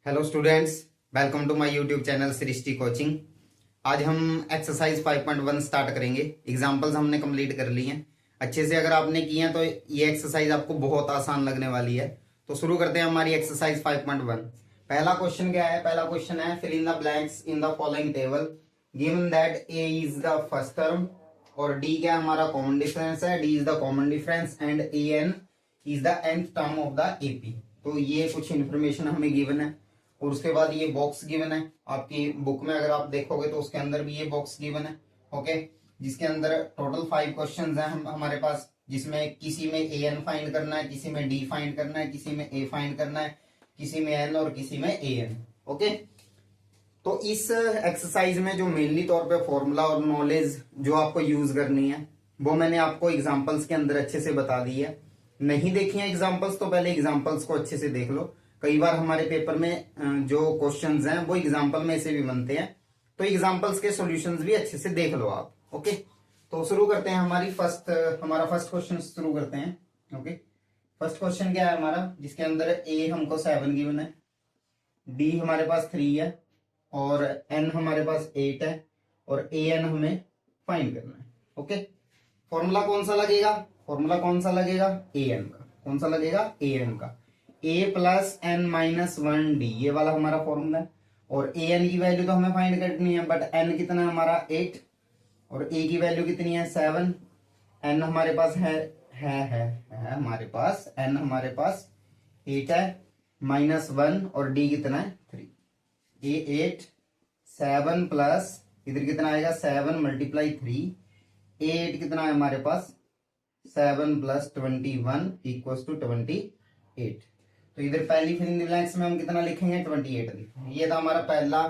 Hello students, welcome to my YouTube channel Srishti coaching. आज हम exercise 5.1 start करेंगे। Examples हमने कंप्लीट कर ली हैं अच्छे से। अगर आपने किए हैं तो ये एक्सरसाइज आपको बहुत आसान लगने वाली है। तो शुरू करते हैं हमारी एक्सरसाइज 5.1। पहला क्वेश्चन क्या है? पहला क्वेश्चन है fill in the blanks in the following table given that a is the first term और डी क्या हमारा कॉमन डिफरेंस है, d is the common difference and a N is the nth term of the AP. तो ये कुछ information हमें given है और उसके बाद ये बॉक्स गिवन है। आपकी बुक में अगर आप देखोगे तो उसके अंदर भी ये बॉक्स गिवन है, ओके, जिसके अंदर टोटल 5 क्वेश्चंस हैं हमारे पास, जिसमें किसी में ए एन फाइंड करना है, किसी में डी फाइंड करना है, किसी में ए फाइंड करना है, किसी में एन और किसी में ए एन। ओके, तो इस एक्सरसाइज में जो मेनली तौर पे फॉर्मूला और नॉलेज जो आपको यूज करनी है वो मैंने आपको एग्जांपल्स के अंदर अच्छे से बता दी है। नहीं देखी है एग्जांपल्स तो पहले एग्जांपल्स को अच्छे से देख लो। कई बार हमारे पेपर में जो क्वेश्चंस हैं वो एग्जांपल में से भी बनते हैं, तो एग्जांपल्स के सॉल्यूशंस भी अच्छे से देख लो आप। ओके, तो शुरू करते हैं हमारा फर्स्ट क्वेश्चन शुरू करते हैं। ओके, फर्स्ट क्वेश्चन क्या है हमारा, जिसके अंदर ए हमको 7 गिवन है, डी हमारे पास 3 है और एन हमारे पास 8 है और ए एन हमें फाइंड करना है। ओके, फॉर्मूला कौन सा लगेगा? फॉर्मूला कौन सा लगेगा? ए एन का। कौन सा लगेगा? ए एन का। ए प्लस एन माइनस 1 डी, ये वाला हमारा फॉर्मूला है। और ए एन की वैल्यू तो हमें फाइंड करनी है, बट एन कितना है हमारा 8 और ए की वैल्यू कितनी है 7। एन हमारे पास है हमारे पास एन हमारे पास 8 है माइनस 1 और डी कितना है 3। ए 8 7 प्लस इधर कितना आएगा 7 मल्टीप्लाई 3। ए 8 कितना है हमारे पास 7 प्लस 21 इक्वल्स टू 28। तो इधर पहली फिल इन द ब्लैंक्स में हम कितना लिखेंगे 28 लिखेंगे। ये था हमारा पहला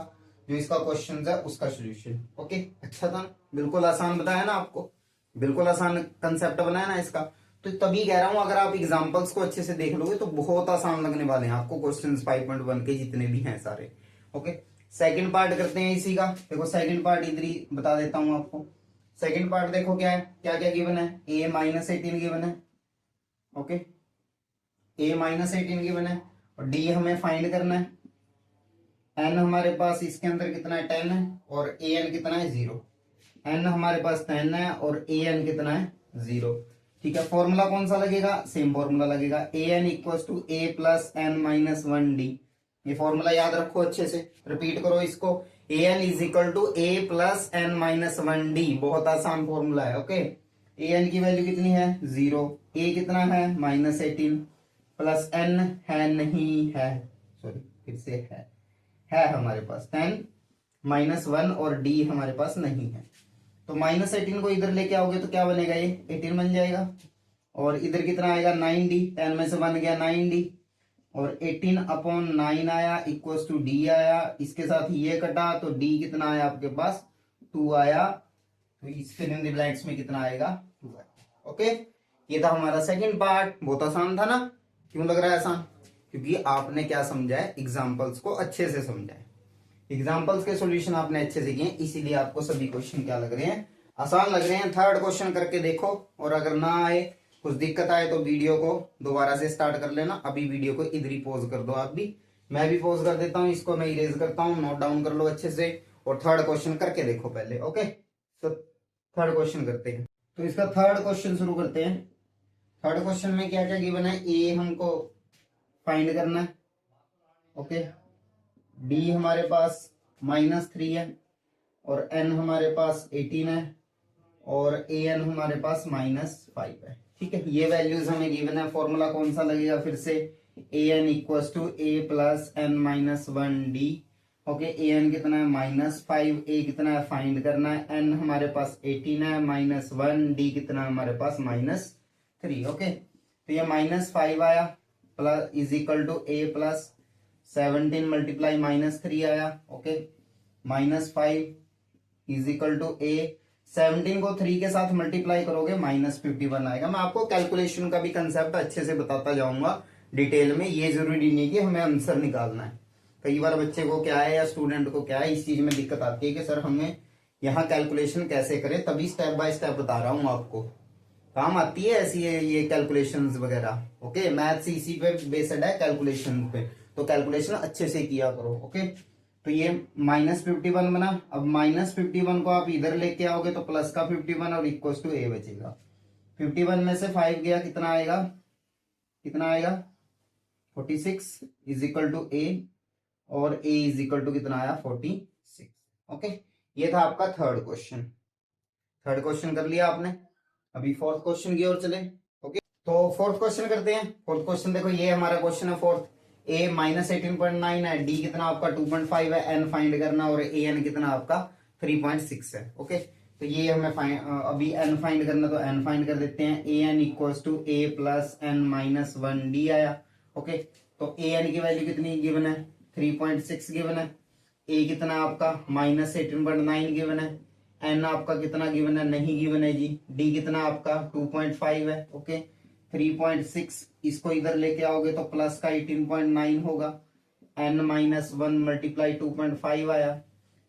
जो इसका क्वेश्चन है उसका सोल्यूशन। ओके, अच्छा था, बिल्कुल आसान बताया ना आपको, बिल्कुल आसान कंसेप्ट बनाया ना इसका। तो तभी कह रहा हूं अगर आप एग्जांपल्स को अच्छे से देख लोगे तो बहुत आसान लगने वाले हैं आपको क्वेश्चंस 5.1 के जितने भी हैं सारे। ओके, सेकंड पार्ट करते हैं इसी का। देखो सेकंड पार्ट इधर ही बता देता हूं आपको। सेकंड पार्ट देखो क्या है, क्या क्या गिवन है। ए माइनस 18 गिवन है, ओके, ए माइनस 18 गिवन है और डी हमें फाइंड करना है। एन हमारे पास इसके अंदर कितना है 10 है और ए एन कितना है 0। एन हमारे पास 10 है और ए एन कितना है 0। ठीक है, फॉर्मूला कौन सा लगेगा? सेम फॉर्मूला लगेगा, A N equals to A plus N minus 1 D. ये फॉर्मूला याद रखो अच्छे से, रिपीट करो इसको। A N is equal to A plus N minus 1 D, बहुत आसान फॉर्मूला है। ओके, ए एन की वैल्यू कितनी है 0, ए कितना है माइनस 18 प्लस एन है नहीं है, सॉरी फिर से है हमारे पास 10 माइनस 1 और डी हमारे पास नहीं है। तो माइनस 18 को इधर लेके आओगे तो क्या बनेगा, ये 18 बन जाएगा और इधर कितना आएगा 9d, 10 में से बन गया 9d और 18 अपॉन 9 आया इक्वल्स टू डी आया। इसके साथ ये कटा तो डी कितना आया आपके पास 2 आया। तो इस फिल इन द ब्लैंक्स में कितना आएगा 2 आएगा। ओके, ये था हमारा सेकंड पार्ट। बहुत आसान था ना? क्यों लग रहा है आसान? क्योंकि आपने क्या समझा है, एग्जाम्पल्स को अच्छे से समझा है। एग्जाम्पल्स के सॉल्यूशन आपने अच्छे से किए, इसीलिए आपको सभी क्वेश्चन क्या लग रहे हैं, आसान लग रहे हैं। थर्ड क्वेश्चन करके देखो और अगर ना आए, कुछ दिक्कत आए तो वीडियो को दोबारा से स्टार्ट कर लेना। अभी वीडियो को इधर ही पॉज कर दो, आप भी, मैं भी पॉज कर देता हूँ, इसको मैं इरेज करता हूँ, नोट डाउन कर लो अच्छे से और थर्ड क्वेश्चन करके देखो पहले। ओके, तो थर्ड क्वेश्चन करते हैं। तो इसका थर्ड क्वेश्चन शुरू करते हैं। थर्ड क्वेश्चन में क्या क्या गिवन है, ए हमको फाइंड करना है, ओके, डी हमारे पास -3 है और एन हमारे पास 18 है और ए एन हमारे पास -5 है। ठीक है, ये वैल्यूज हमें गिवन है। फॉर्मूला कौन सा लगेगा फिर से, A N equals to A plus N minus 1 D. Okay, A N कितना है -5, ए कितना है फाइंड करना है, एन हमारे पास 18 है -1, डी कितना है हमारे पास -3। ओके, तो ये -5 आया plus is equal to A plus 17 multiply -3 आया। Okay, -5 is equal to a, 17 को 3 के साथ मल्टीप्लाई करोगे -51 आएगा। मैं आपको कैलकुलेशन का भी कंसेप्ट अच्छे से बताता जाऊंगा डिटेल में, ये जरूरी नहीं कि हमें आंसर निकालना है। कई बार बच्चे को क्या है या स्टूडेंट को क्या है, इस चीज में दिक्कत आती है कि सर हमें यहाँ कैलकुलेशन कैसे करें, तभी स्टेप बाय स्टेप बता रहा हूँ आपको, काम आती है ऐसी ये कैलकुलेशंस वगैरह। ओके, मैथ्स इसी पे बेस्ड है, कैलकुलेशन पे। तो कैलकुलेशन अच्छे से किया करो। ओके, तो ये -51 बना। अब -51 को आप इधर लेके आओगे तो प्लस का 51 और इक्वल टू ए बचेगा। 51 में से 5 गया, कितना आएगा, कितना आएगा 46 इज इक्वल टू ए, और ए इज इक्वल टू कितना आया 46। ओके, ये था आपका थर्ड क्वेश्चन। थर्ड क्वेश्चन कर लिया आपने। अभी फोर्थ क्वेश्चन की ओर चले। ओके, तो फोर्थ क्वेश्चन करते हैं। फोर्थ क्वेश्चन देखो, ये हमारा क्वेश्चन है फोर्थ। ए -18.9 है, डी कितना आपका 2.5 है, एन फाइंड करना, और ए एन कितना आपका 3.6 है। ओके, तो ये हमें अभी एन फाइंड करना, तो एन फाइंड कर देते हैं। A N equals to A plus N minus 1 D आया। ओके, तो ए एन की वैल्यू कितनी गिवन है, 3.6 गिवन है। ए कितना आपका -18.9 गिवन है। एन आपका कितना गिवन है, नहीं गिवन है जी। डी कितना आपका 2.5 है। ओके, 3.6 इसको इधर लेके आओगे तो प्लस का 18.9 होगा। n माइनस 1 मल्टीप्लाई 2.5 आया।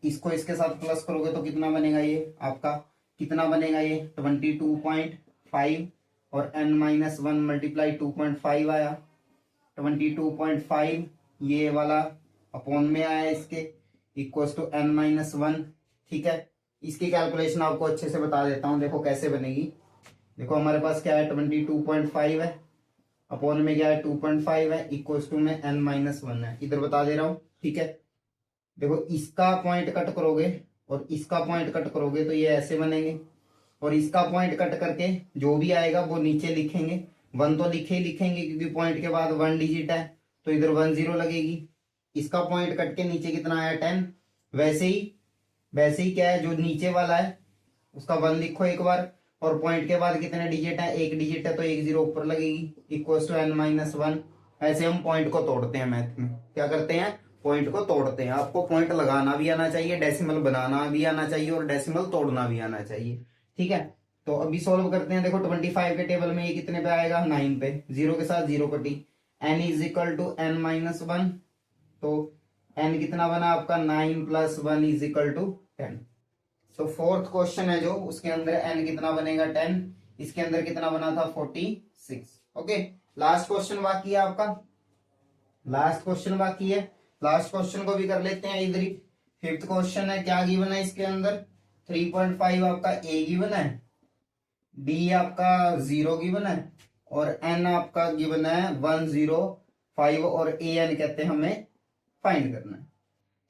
इसको इसके साथ प्लस करोगे तो कितना बनेगा, ये आपका कितना बनेगा, ये 22.5, और n माइनस 1 मल्टीप्लाई 2.5 आया 22.5, ये वाला अपॉन में आया इसके, इक्वल्स टू n माइनस 1। ठीक है, इसकी कैलकुलेशन आपको अच्छे से बता देता हूं, देखो कैसे बनेगी। देखो हमारे पास क्या है, 22.5 है, अपॉन में क्या है 2.5 है, इक्वल्स टू में n माइनस 1 है, इधर बता दे रहा हूं। ठीक है, देखो इसका पॉइंट कट करोगे और इसका पॉइंट कट करोगे तो ये ऐसे बनेंगे, और इसका पॉइंट कट करके जो भी आएगा वो नीचे लिखेंगे। 1 तो लिखे ही लिखेंगे क्योंकि पॉइंट के बाद 1 डिजिट है, तो इधर 1 0 लगेगी। इसका पॉइंट कट के नीचे कितना आया 10। वैसे ही क्या है, जो नीचे वाला है उसका 1 लिखो एक बार, और पॉइंट के बाद कितने डिजिट है, 1 डिजिट है, तो 1 0 ऊपर लगेगी, इक्वल्स टू n माइनस 1। ऐसे हम पॉइंट को तोड़ते हैं मैथ में, क्या करते हैं, पॉइंट को तोड़ते हैं। आपको पॉइंट लगाना भी आना चाहिए, डेसिमल बनाना भी आना चाहिए, और डेसिमल तोड़ना भी आना चाहिए। ठीक है, तो अभी सॉल्व करते हैं। देखो 25 के टेबल में ये कितने पे आएगा, 9 पे, 0 के साथ 0 कटी, n is equal to n minus 1, तो n कितना बना आपका 9 प्लस 1 इज इक्वल टू 10। तो फोर्थ क्वेश्चन है जो, उसके अंदर n कितना बनेगा 10, इसके अंदर कितना बना था 46। ओके, लास्ट क्वेश्चन बाकी है आपका, लास्ट क्वेश्चन बाकी है। लास्ट क्वेश्चन को भी कर लेते हैं इधर ही। फिफ्थ क्वेश्चन है, क्या गिवन है इसके अंदर, 3.5 आपका a गिवन है, d आपका 0 गिवन है, और n आपका गिवन है 105, और a n कहते हैं हमें फाइंड करना है।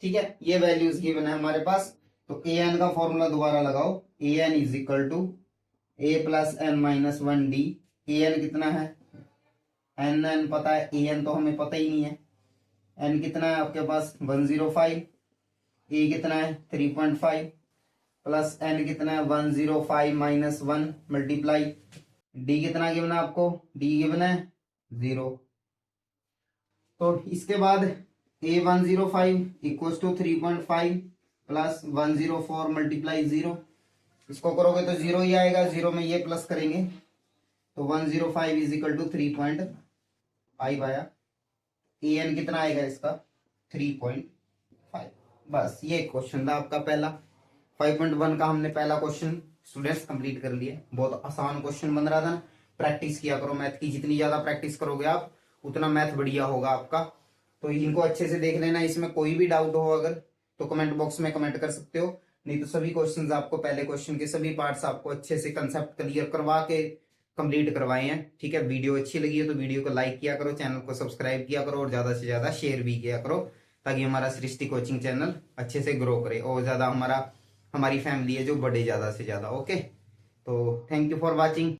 ठीक है, ये वैल्यूज गिवन है हमारे पास। तो ए एन का फॉर्मूला दोबारा लगाओ, A N is equal to A plus N minus 1 D. A N कितना है, एन पता है, ए एन तो हमें पता ही नहीं है। एन कितना है आपके पास 105, ए कितना है 3.5, प्लस एन कितना है 105 माइनस 1 मल्टीप्लाई, डी कितना गिवन है आपको, डी गिवन है 0। तो इसके बाद ए 105 इक्वल्स टू 3.5 प्लस 104 मल्टीप्लाई 0, इसको करोगे तो 0 ही आएगा, 0 में ये प्लस करेंगे तो 105 इज इक्वल टू 3.5 आया। ए एन कितना आएगा इसका 3.5। बस ये क्वेश्चन था आपका पहला। 5.1 का हमने पहला क्वेश्चन स्टूडेंट्स कंप्लीट कर लिया। बहुत आसान क्वेश्चन बन रहा था ना। प्रैक्टिस किया करो मैथ की, जितनी ज्यादा प्रैक्टिस करोगे आप उतना मैथ बढ़िया होगा आपका। तो इनको अच्छे से देख लेना। इसमें कोई भी डाउट हो अगर तो कमेंट बॉक्स में कमेंट कर सकते हो, नहीं तो सभी क्वेश्चंस आपको, पहले क्वेश्चन के सभी पार्ट्स आपको अच्छे से कंसेप्ट क्लियर करवा के कंप्लीट करवाए हैं। ठीक है, वीडियो अच्छी लगी है तो वीडियो को लाइक किया करो, चैनल को सब्सक्राइब किया करो, और ज्यादा से ज्यादा शेयर भी किया करो, ताकि हमारा सृष्टि कोचिंग चैनल अच्छे से ग्रो करे और ज्यादा हमारी फैमिली है जो बढ़े ज्यादा से ज्यादा। ओके, तो थैंक यू फॉर वॉचिंग।